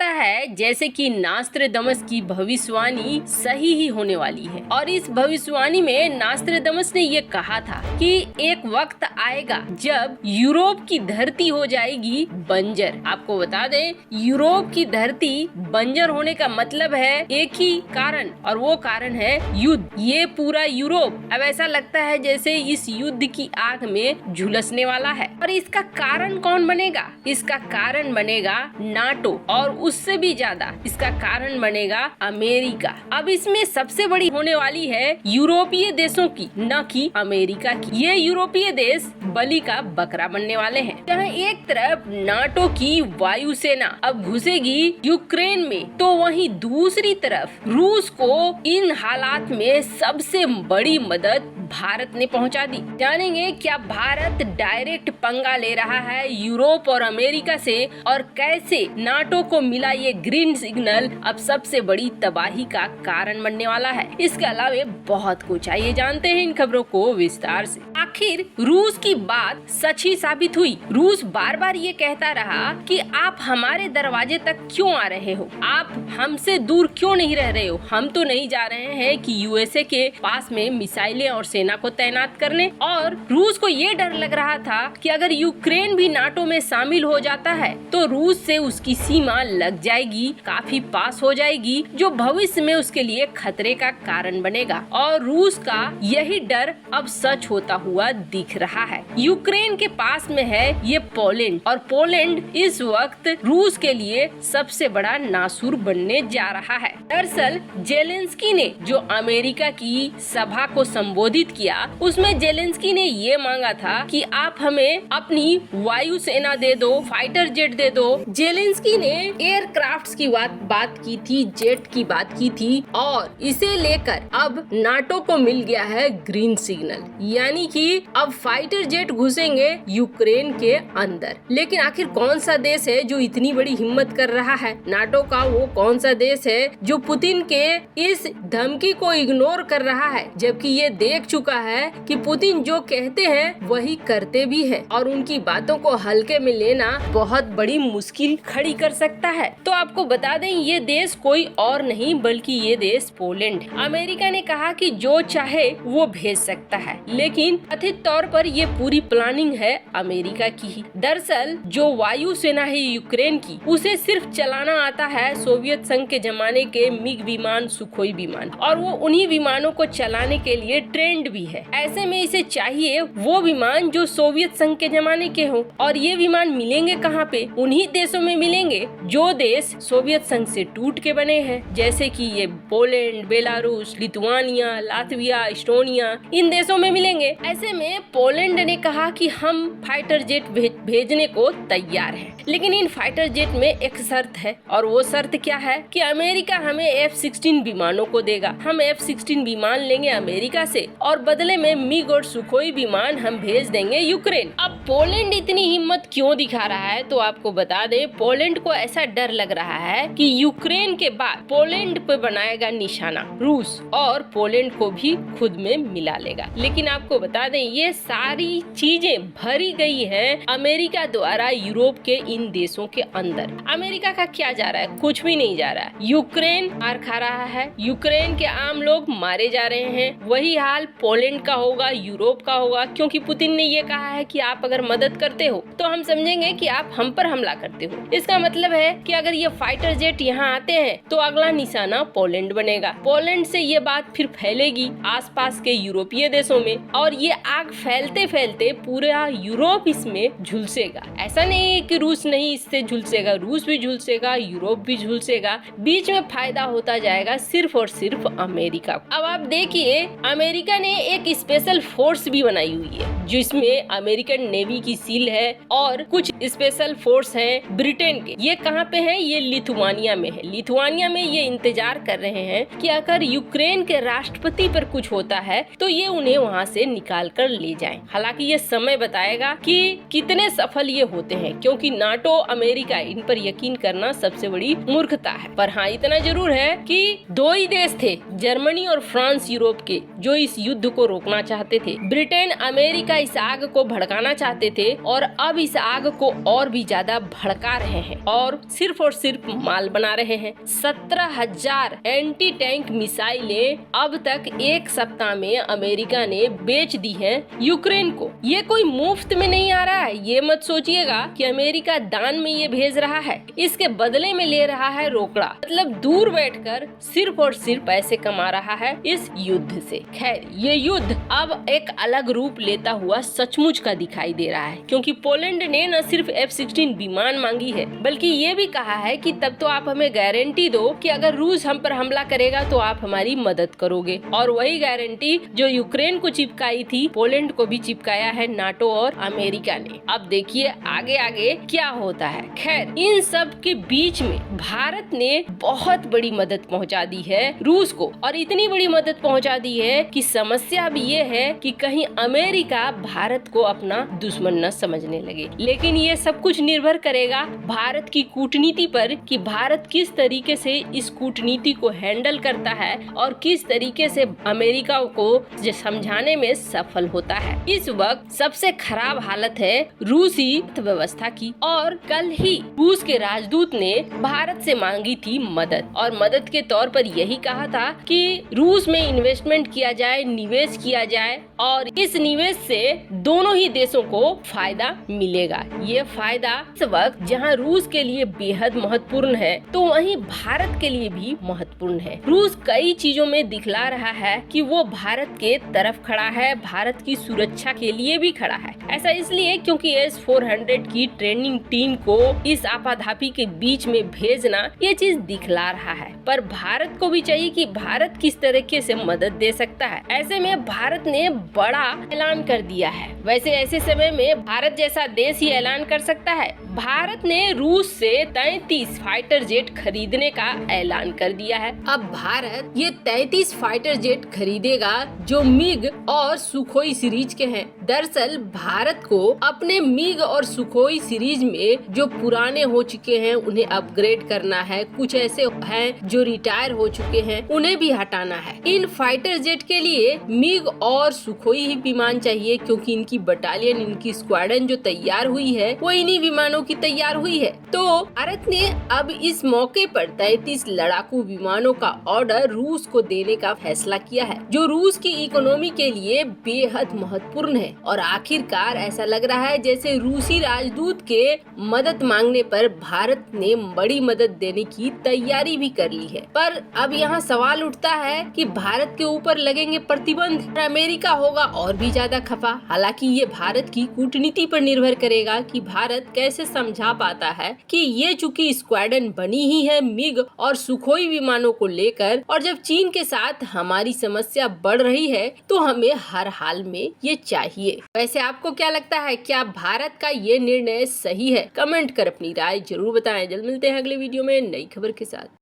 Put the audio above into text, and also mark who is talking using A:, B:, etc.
A: लगता है जैसे कि नास्ट्रेडमस की भविष्यवाणी सही ही होने वाली है। और इस भविष्यवाणी में नास्ट्रेडमस ने ये कहा था कि एक वक्त आएगा जब यूरोप की धरती हो जाएगी बंजर। आपको बता दें, यूरोप की धरती बंजर होने का मतलब है एक ही कारण, और वो कारण है युद्ध। ये पूरा यूरोप अब ऐसा लगता है जैसे इस युद्ध की आग में झुलसने वाला है। और इसका कारण कौन बनेगा? इसका कारण बनेगा नाटो, और उससे भी ज्यादा इसका कारण बनेगा अमेरिका। अब इसमें सबसे बड़ी होने वाली है यूरोपीय देशों की, न कि अमेरिका की। ये यूरोपीय देश बलि का बकरा बनने वाले हैं। जहाँ एक तरफ नाटो की वायुसेना अब घुसेगी यूक्रेन में, तो वहीं दूसरी तरफ रूस को इन हालात में सबसे बड़ी मदद भारत ने पहुंचा दी। जानेंगे क्या भारत डायरेक्ट पंगा ले रहा है यूरोप और अमेरिका से, और कैसे नाटो को मिला ये ग्रीन सिग्नल अब सबसे बड़ी तबाही का कारण बनने वाला है। इसके अलावा बहुत कुछ आइए जानते हैं इन खबरों को विस्तार से। आखिर रूस की बात सच ही साबित हुई। रूस बार बार ये कहता रहा कि आप हमारे दरवाजे तक क्यों आ रहे हो, आप हमसे दूर क्यों नहीं रह रहे हो। हम तो नहीं जा रहे हैं कि यूएसए के पास में मिसाइलें और सेना को तैनात करने। और रूस को ये डर लग रहा था कि अगर यूक्रेन भी नाटो में शामिल हो जाता है तो रूस से उसकी सीमा लग जाएगी, काफी पास हो जाएगी, जो भविष्य में उसके लिए खतरे का कारण बनेगा। और रूस का यही डर अब सच होता हुआ दिख रहा है। यूक्रेन के पास में है ये पोलैंड, और पोलैंड इस वक्त रूस के लिए सबसे बड़ा नासूर बनने जा रहा है। दरअसल जेलेंस्की ने जो अमेरिका की सभा को संबोधित किया, उसमें जेलेंस्की ने ये मांगा था कि आप हमें अपनी वायु सेना दे दो, फाइटर जेट दे दो। जेलेंस्की ने एयरक्राफ्ट्स की बात की थी, जेट की बात की थी, और इसे लेकर अब नाटो को मिल गया है ग्रीन सिग्नल, यानी कि अब फाइटर जेट घुसेंगे यूक्रेन के अंदर। लेकिन आखिर कौन सा देश है जो इतनी बड़ी हिम्मत कर रहा है? नाटो का वो कौन सा देश है जो पुतिन के इस धमकी को इग्नोर कर रहा है, जबकि ये देख चुका है कि पुतिन जो कहते हैं वही करते भी हैं, और उनकी बातों को हल्के में लेना बहुत बड़ी मुश्किल खड़ी कर सकता है। तो आपको बता दें, ये देश कोई और नहीं बल्कि ये देश पोलैंड। अमेरिका ने कहा कि जो चाहे वो भेज सकता है, लेकिन कथित तौर पर ये पूरी प्लानिंग है अमेरिका की ही। दरअसल जो वायु सेना है यूक्रेन की, उसे सिर्फ चलाना आता है सोवियत संघ के जमाने के मिग विमान, सुखोई विमान, और वो उन्हीं विमानों को चलाने के लिए ट्रेंड भी है। ऐसे में इसे चाहिए वो विमान जो सोवियत संघ के जमाने के हों, और ये विमान मिलेंगे कहाँ पे? उन्हीं देशों में मिलेंगे जो देश सोवियत संघ से टूट के बने हैं, जैसे कि ये Poland, Belarus, Lithuania, Latvia, Estonia, इन देशों में मिलेंगे। ऐसे में पोलैंड ने कहा कि हम फाइटर जेट भेजने को तैयार हैं, लेकिन इन फाइटर जेट में एक शर्त है, और वो शर्त क्या है कि अमेरिका हमें F-16 विमानों को देगा। हम F-16 विमान लेंगे अमेरिका से, और बदले में मिग और सुखोई विमान हम भेज देंगे यूक्रेन। अब पोलैंड इतनी हिम्मत क्यों दिखा रहा है? तो आपको बता दे, पोलैंड को ऐसा डर लग रहा है कि यूक्रेन के बाद पोलैंड पे बनाएगा निशाना रूस, और पोलैंड को भी खुद में मिला लेगा। लेकिन आपको बता दें, ये सारी चीजें भरी गई है अमेरिका द्वारा यूरोप के इन देशों के अंदर। अमेरिका का क्या जा रहा है? कुछ भी नहीं जा रहा है। यूक्रेन मार खा रहा है, यूक्रेन के आम लोग मारे जा रहे हैं। वही हाल पोलैंड का होगा, यूरोप का होगा, क्योंकि पुतिन ने ये कहा है कि आप अगर मदद करते हो तो हम समझेंगे कि आप हम पर हमला करते हो। इसका मतलब है कि अगर ये फाइटर जेट यहाँ आते हैं तो अगला निशाना पोलैंड बनेगा। पोलैंड से ये बात फिर फैलेगी आसपास के यूरोपीय देशों में, और ये आग फैलते फैलते पूरा यूरोप इसमें झुलसेगा। ऐसा नहीं है कि रूस नहीं इससे झुलसेगा, रूस भी झुलसेगा, यूरोप भी झुलसेगा। बीच में फायदा होता जाएगा सिर्फ और सिर्फ अमेरिका। अब आप देखिए, अमेरिका ने एक स्पेशल फोर्स भी बनाई हुई है जिसमें अमेरिकन नेवी की सील है, और कुछ स्पेशल फोर्स हैं ब्रिटेन के। ये कहाँ पे है? ये लिथुआनिया में है। लिथुआनिया में ये इंतजार कर रहे हैं कि अगर यूक्रेन के राष्ट्रपति पर कुछ होता है तो ये उन्हें वहाँ से निकाल कर ले जाएं। हालांकि ये समय बताएगा कि कितने सफल ये होते हैं, क्योंकि नाटो, अमेरिका, इन पर यकीन करना सबसे बड़ी मूर्खता है। पर हाँ, इतना जरूर है कि दो ही देश थे, जर्मनी और फ्रांस यूरोप के, जो इस युद्ध युद्ध को रोकना चाहते थे। ब्रिटेन अमेरिका इस आग को भड़काना चाहते थे और अब इस आग को और भी ज्यादा भड़का रहे हैं और सिर्फ माल बना रहे हैं। 17,000 एंटी टैंक मिसाइलें अब तक एक सप्ताह में अमेरिका ने बेच दी है यूक्रेन को। ये कोई मुफ्त में नहीं आ रहा है, ये मत सोचिएगा कि अमेरिका दान में ये भेज रहा है, इसके बदले में ले रहा है रोकड़ा। मतलब दूर बैठकर सिर्फ और सिर्फ पैसे कमा रहा है इस युद्ध से। खैर, ये युद्ध अब एक अलग रूप लेता हुआ सचमुच का दिखाई दे रहा है, क्योंकि पोलैंड ने न सिर्फ F-16 विमान मांगी है, बल्कि ये भी कहा है कि तब तो आप हमें गारंटी दो कि अगर रूस हम पर हमला करेगा तो आप हमारी मदद करोगे। और वही गारंटी जो यूक्रेन को चिपकाई थी, पोलैंड को भी चिपकाया है नाटो और अमेरिका ने। अब देखिए आगे आगे क्या होता है। खैर, इन सब के बीच में भारत ने बहुत बड़ी मदद पहुंचा दी है रूस को, और इतनी बड़ी मदद पहुंचा दी है कि समस्या भी ये है कि कहीं अमेरिका भारत को अपना दुश्मन न समझने लगे। लेकिन ये सब कुछ निर्भर करेगा भारत की कूटनीति पर कि भारत किस तरीके से इस कूटनीति को हैंडल करता है और किस तरीके से अमेरिका को समझाने में सफल होता है। इस वक्त सबसे खराब हालत है रूसी अर्थव्यवस्था की, और कल ही रूस के राजदूत ने भारत से मांगी थी मदद, और मदद के तौर पर यही कहा था कि रूस में इन्वेस्टमेंट किया जाए, निवेश किया जाए, और इस निवेश से दोनों ही देशों को फायदा मिलेगा। ये फायदा इस वक्त जहां रूस के लिए बेहद महत्वपूर्ण है, तो वहीं भारत के लिए भी महत्वपूर्ण है। रूस कई चीजों में दिखला रहा है कि वो भारत के तरफ खड़ा है, भारत की सुरक्षा के लिए भी खड़ा है। ऐसा इसलिए क्योंकि S-400 की ट्रेनिंग टीम को इस आपाधापी के बीच में भेजना ये चीज दिखला रहा है। पर भारत को भी चाहिए कि भारत किस तरीके से मदद दे सकता है। ऐसे में भारत ने बड़ा ऐलान कर दिया है। वैसे ऐसे समय में भारत जैसा देश ही ऐलान कर सकता है। भारत ने रूस से 33 फाइटर जेट खरीदने का ऐलान कर दिया है। अब भारत ये 33 फाइटर जेट खरीदेगा जो मिग और सुखोई सीरीज के हैं। दरअसल भारत को अपने मिग और सुखोई सीरीज में जो पुराने हो चुके हैं उन्हें अपग्रेड करना है। कुछ ऐसे हैं जो रिटायर हो चुके हैं, उन्हें भी हटाना है। इन फाइटर जेट के लिए मिग और सुखोई ही विमान चाहिए, क्योंकि इनकी बटालियन, इनकी स्क्वाड्रन जो तैयार हुई है वो इन्हीं विमानों की तैयार हुई है। तो भारत ने अब इस मौके पर 33 लड़ाकू विमानों का ऑर्डर रूस को देने का फैसला किया है, जो रूस की इकोनॉमी के लिए बेहद महत्वपूर्ण है। और आखिरकार ऐसा लग रहा है जैसे रूसी राजदूत के मदद मांगने पर भारत ने बड़ी मदद देने की तैयारी भी कर ली है। पर अब यहाँ सवाल उठता है कि भारत के ऊपर लगेंगे प्रतिबंध, अमेरिका होगा और भी ज्यादा खफा। हालांकि ये भारत की कूटनीति पर निर्भर करेगा कि भारत कैसे समझा पाता है कि ये चूंकि स्क्वाड्रन बनी ही है मिग और सुखोई विमानों को लेकर, और जब चीन के साथ हमारी समस्या बढ़ रही है तो हमें हर हाल में ये चाहिए। वैसे आपको क्या लगता है, क्या भारत का ये निर्णय सही है? कमेंट कर अपनी राय जरूर बताएं। जल्द मिलते हैं अगले वीडियो में नई खबर के साथ।